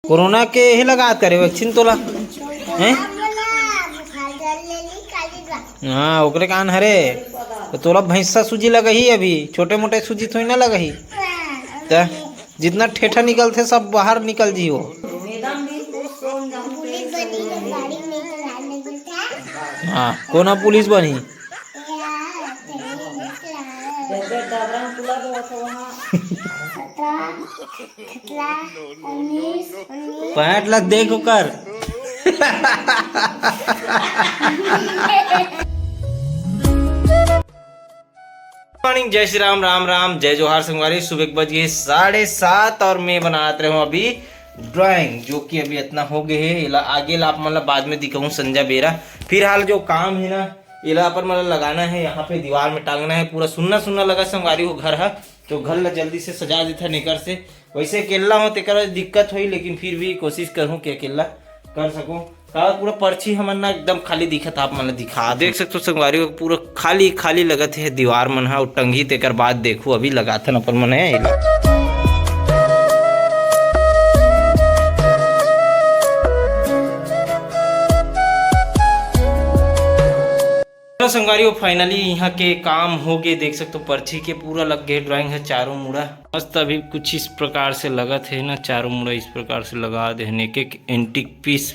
Corona के ही लगा करे वैक्सीन तोला हैं। हाँ ओकरे कान हरे तो तोला भैंसा सूजी लगही अभी छोटे मोटे सूजी थोड़ी ना लगही तो जितना ठेठा निकलते सब बाहर निकल जी हो। हाँ कोना पुलिस बनी पैंट ला देखो कर मॉर्निंग जय श्री राम राम राम जय जोहार संगवारी। सुबह बज गए 7:30 और मैं बनाते रहे हूँ अभी ड्राइंग जो कि अभी इतना हो गए है आगे ला मतलब बाद में दिखाऊँ संजय बेरा। फिर हाल जो काम है ना इला पर मतलब लगाना है यहाँ पे दीवार में टांगना है पूरा सुनना सुनना लगा संगवारी हो घर है तो घर ला जल्दी से सजा देता निकर से। वैसे अकेला हो तो दिक्कत हुई लेकिन फिर भी कोशिश करूँ कि अकेला कर सकूँ। पूरा पर्ची हमन ना एकदम खाली दिखत आप मतलब दिखा देख सकते हो संगवारी को पूरा खाली खाली लगत है दीवार मन हा टंगी तेकर बाद देखो अभी लगाथन अपन मन है। संगवारी फाइनली यहाँ के काम हो गए देख सकते हो पर्ची के पूरा लग गए ड्राइंग है चारों मुड़ा मस्त अभी कुछ इस प्रकार से लगत है ना चारों मुड़ा इस प्रकार से लगा दे एक एक एंटिक पीस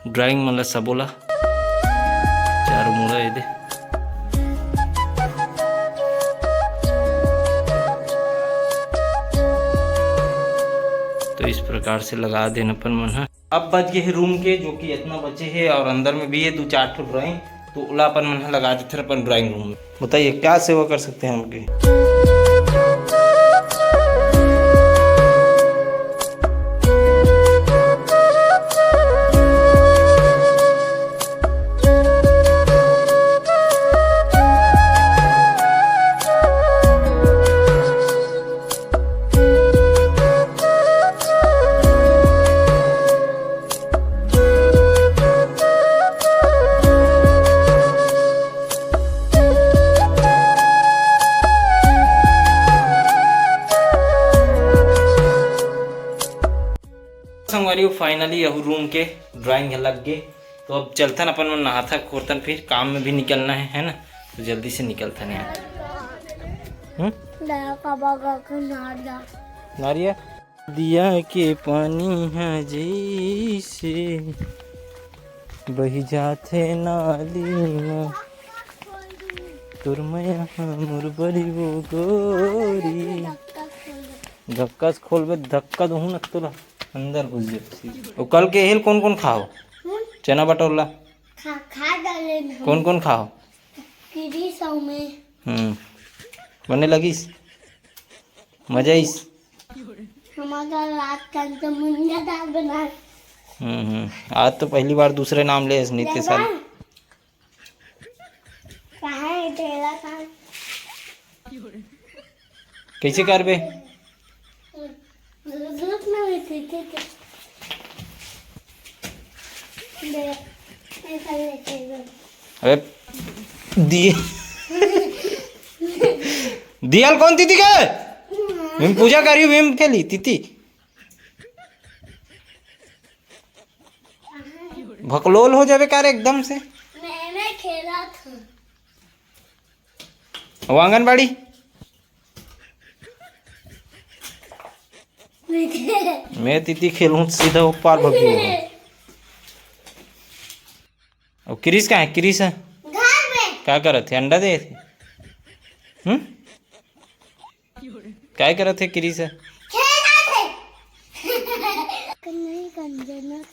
ड्राइंग मतलब सबोला चारों मुड़ा ये दे तो इस प्रकार से लगा देना अपन मन। अब बच गए रूम के जो कि इतना बचे है और अंदर में भी है 2-4 ठो ड्राइंग तो उला अपन मन लगा देते अपन ड्राइंग रूम में। बताइए क्या सेवा कर सकते हैं हमके। संगवारी फाइनली यह रूम के ड्राइंग लग गए तो अब चलतन अपन में नहाथा खोरतन फिर काम में भी निकलना है ना तो जल्दी से निकलता नहीं नारिया दिया के पानी है जैसे बही जाते नाली में तुरमया मुरबरी वो गोरी धक्का खोलबे धक्का दूँ न तोला अंदर घुस जाए। कल के हेल कौन कौन खाओ चना बटोला खा डाले कौन कौन खाओ बने लगिस मजा इस हमारा रात का तो मुंजा दाल बना आज तो पहली बार दूसरे नाम ले नित्य साल कैसे कर बे अबे दिए दियाल कौन तिथि के मैं पूजा करी हूँ के लिए तिथि भकलोल हो जावे कार एकदम से। मैं खेला था आंगनबाड़ी मैं तिथि खेलूं सीधा ऊपर भगी और क्रिस कहाँ है क्रिस है क्या करत थे अंडा दे थे क्या करत थे क्रिस है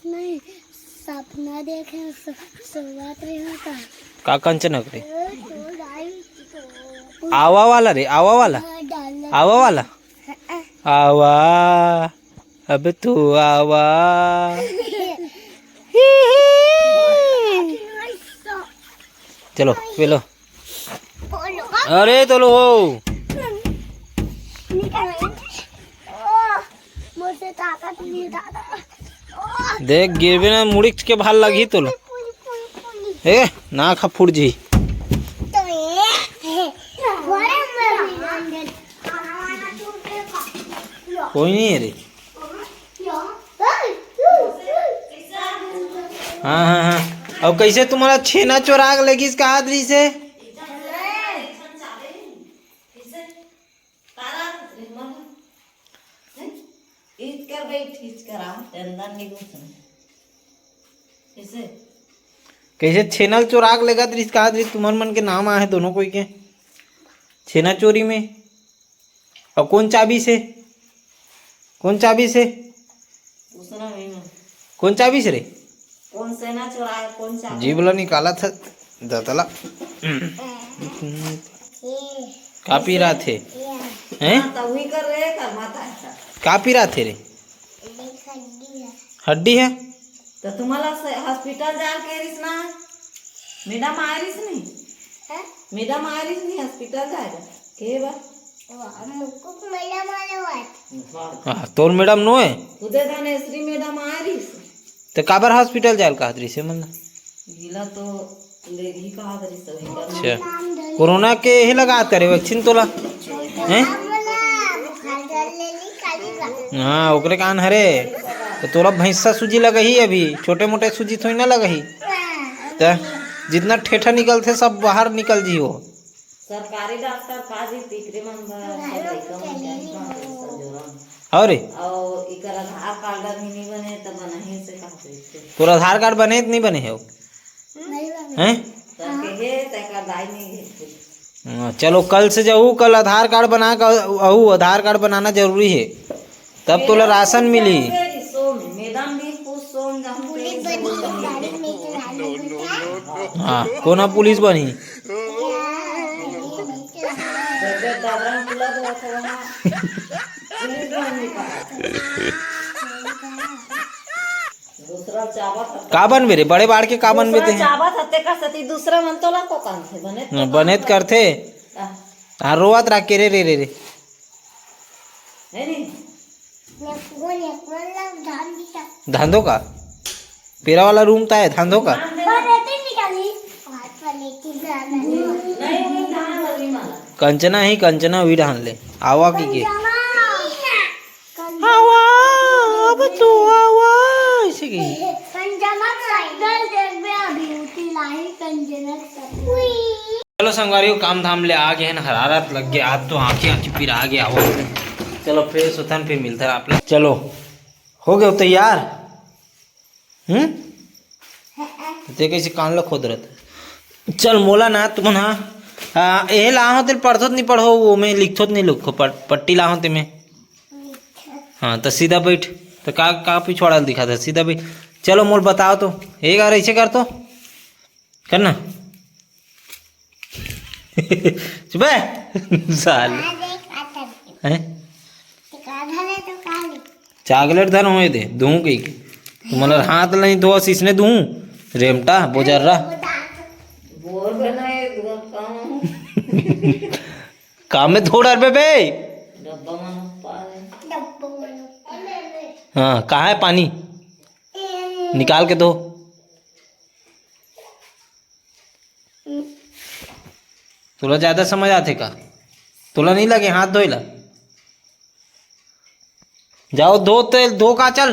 नहीं सपना देखे का कंचन करे आवा वाला रे आवा वाला आवा वाला आवा अब तू आवा चलो पेलो अरे तो लो देख गिरबे ना मुड़ी के भाल लगी तो लो ए ना खा फुट जी कोई नहीं है रे हाँ हाँ हाँ। अब कैसे तुम्हारा छेना चोराग लगी इसका आदरी से? कैसे छेना चोराग लेगा तो इसका आदरी तुम्हारे मन के नाम आए दोनों कोई के छेना चोरी में। और कौन चाबी से? कौन चाबी से? कौन चाबी से रे? कौन से ना चुराया कौन सा जी बोला निकाला था दतला। का पी रहा थे? हैं? तभी कर रहे कर माता ऐसा का पी रहा थे रे? हड्डी है तो तुम्हाला हॉस्पिटल जाल के रिस ना मैडम आरिस नहीं है मैडम आरिस नहीं हॉस्पिटल जाएगा के बा मुकुक मैडम आले वाट हाँ तोर मैडम नो है उदय धनेश्वरी मैडम आरिस तो काबर हॉस्पिटल जाल का दरी से मतलब गीला तो लेगी कहा दरी सही अच्छा कोरोना के ही लगा करे वैक्सीन तोला हैं? हाँ ओकरे कान हरे तो तोरा भैंसा सूजी लगही अभी छोटे मोटे सूजी थोड़ी ना लगही तो जितना ठेठा निकलते सब बाहर निकल जी हो। सरकारी डॉक्टर काजी तिकरे मन और इकर आधार कार्ड भी नहीं बने तो बनही से कहते तोरा आधार कार्ड बने नहीं बने है हैं? करके हे तकर दाई नहीं है चलो कल से जाऊ कल आधार कार्ड बना कर आहू आधार कार्ड बनाना जरूरी है तब तोला राशन मिली। हाँ कोना पुलिस बनी का बनबे रे बड़े बाड़ के का बनबे ते दूसरा मन तो को काम थे बनेत करते हाँ रोवत रख के रे रे रे रे धांधो का पेरा वाला रूम था है धांधो का कंचना ही कंचना हुई ढान ले आवा की के आवा अब तो आवा ऐसे की चलो संगवारी काम धाम ले आ गए हैं हरारत लग गया आज तो आंखें आंखें फिर आ गया हो। चलो फिर सुथन फिर मिलता है आप लोग। चलो हो गए तैयार ते कैसे कान ला खोद रहा चल मोला ना तुम ना ये लाहो तेल पढ़ो नहीं पढ़ो वो मैं लिखो नहीं लिखो पट्टी लाहो ते में हाँ तो सीधा बैठ तो का पिछवाड़ा दिखा था सीधा बैठ। चलो मोल बताओ तो एक बार ऐसे कर तो करना चुप साल हैं चॉकलेट धन हो दे दूँ कही तुम्हारा हाथ नहीं धो इसने दूँ रेमटा बोजर रहा काम में थोड़ा रुपये बे हाँ कहाँ है पानी निकाल के दो तुला ज्यादा समझ आते का तुला नहीं लगे हाथ धोइला जाओ दो तेल दो का चल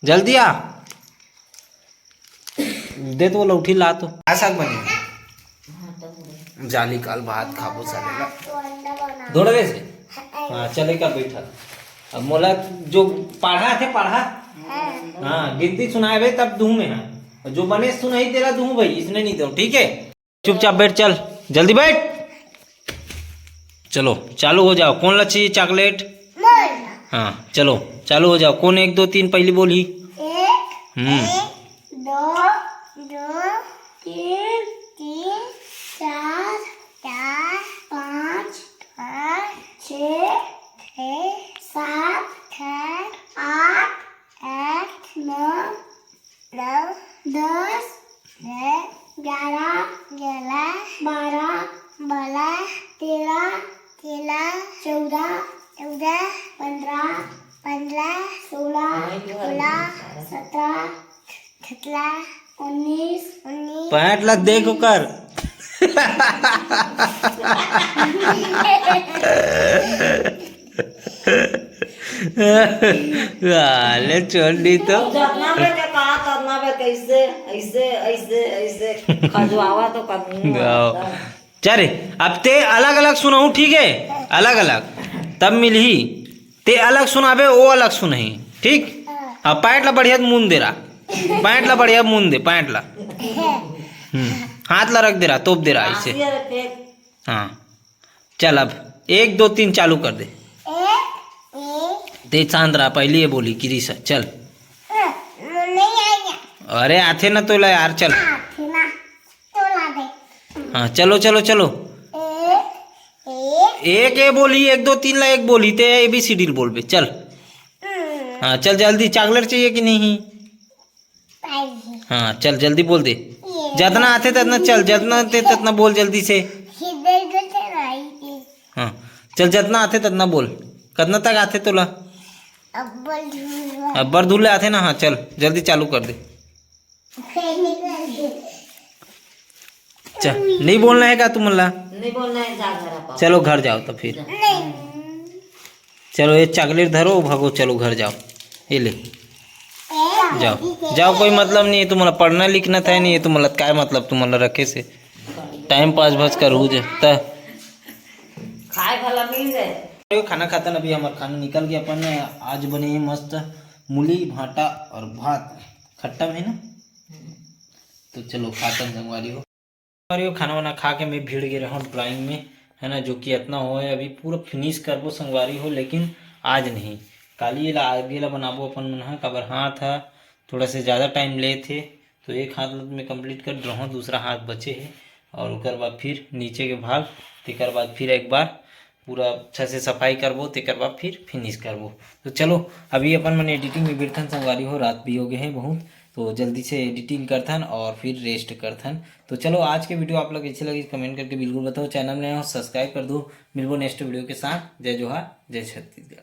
जल्दी आ दे तो लौठी ला तो साग बनी जाली काल भात खाबो सालेला दौड़े से हाँ चलेगा बैठा अब मोला जो पढ़ा थे पढ़ा हाँ गिनती सुनाए भाई तब दूँ में हाँ जो बने सुनाई तेरा दूँ भाई इसने नहीं दो ठीक है चुपचाप बैठ चल जल्दी बैठ चलो चालू हो जाओ कौन ला चाहिए चॉकलेट हाँ चलो चालू हो जाओ कौन 1 2 3 पहली बोली 1 2 3 4 5 6 7 8 9 10 11 12 13 14 15 16 17 19 पैंट ला देखो कर छोड़ दी तो जितना बेटे कहा करना ऐसे ऐसे ऐसे ऐसे खजवावा तो कमी चल अब ते अलग अलग सुनाऊ, ठीक है, अलग अलग तब मिलही। ते अलग सुनाबे, वो अलग सुनही, ठीक। अब पैंट ला बढ़िया मुन दे रहा, पैंट ला बढ़िया मुन दे, पैंट ला हाथ ला रख दे रहा, तोप दे रहा ऐसे। हाँ चल अब 1 2 3 चालू कर दे। ते शांत रहा, पहले ये बोली क्रिसा चल। नहीं आएगा अरे आथे ना तो ला यार, चल। ना तो ला दे हाँ चलो चलो चलो। एक ए बोली, 1 2 3 ला एक बोली, ते ABCD बोल बे, चल। हाँ चल जल्दी, चॉकलेट चाहिए कि नहीं? हाँ चल जल्दी बोल दे, जितना आते तितना चल, जितना आते तितना बोल जल्दी से। हाँ चल जितना आते तितना बोल। कितना तक आते तोला? अब बरधुल्ले आते ना। हाँ चल जल्दी चालू कर दे। चल नहीं बोलना है क्या तुम? नहीं बोलना है, जा घर आप। चलो घर जाओ तो फिर। चलो ये चॉकलेट धरो, भागो, चलो घर जाओ। ये ले जाओ जाओ, कोई मतलब नहीं है तुम्हारा, पढ़ना लिखना था नहीं है तुम्हारा, क्या मतलब तुम्हारा रखे से टाइम पास बस करू जे खाए भला मिल जाए। खाना खाता ना, अभी हमारा खाना निकल गया। अपन आज बने हैं मस्त मूली भाटा और भात, खट्टा में ना। तो चलो खाता संगवारी हो खाना वाना खा के मैं भीड़ गया रहा ड्राइंग में, है ना, जो कि इतना हो है अभी पूरा फिनिश करबो संगवारी हो, लेकिन आज नहीं, काली ला आगे ला बनाबो अपन मन। काबर हाथ था थोड़ा से ज़्यादा टाइम ले थे, तो एक हाथ में कंप्लीट कर रहा हूँ, दूसरा हाथ बचे है। और उसके बाद फिर नीचे के भाग, तेकर बाद फिर एक बार पूरा अच्छा से सफाई करबो, तेकर बाद फिर फिनिश करबो। तो चलो अभी अपन मन एडिटिंग में बैठन संगवारी हो, रात भी हो गए हैं बहुत, तो जल्दी से एडिटिंग करथन और फिर रेस्ट करथन। तो चलो आज के वीडियो आप लोग अच्छी लगी कमेंट करके बिल्कुल बताओ, चैनल में सब्सक्राइब कर दो। मिलबो नेक्स्ट वीडियो के साथ। जय जोहार, जय छत्तीसगढ़।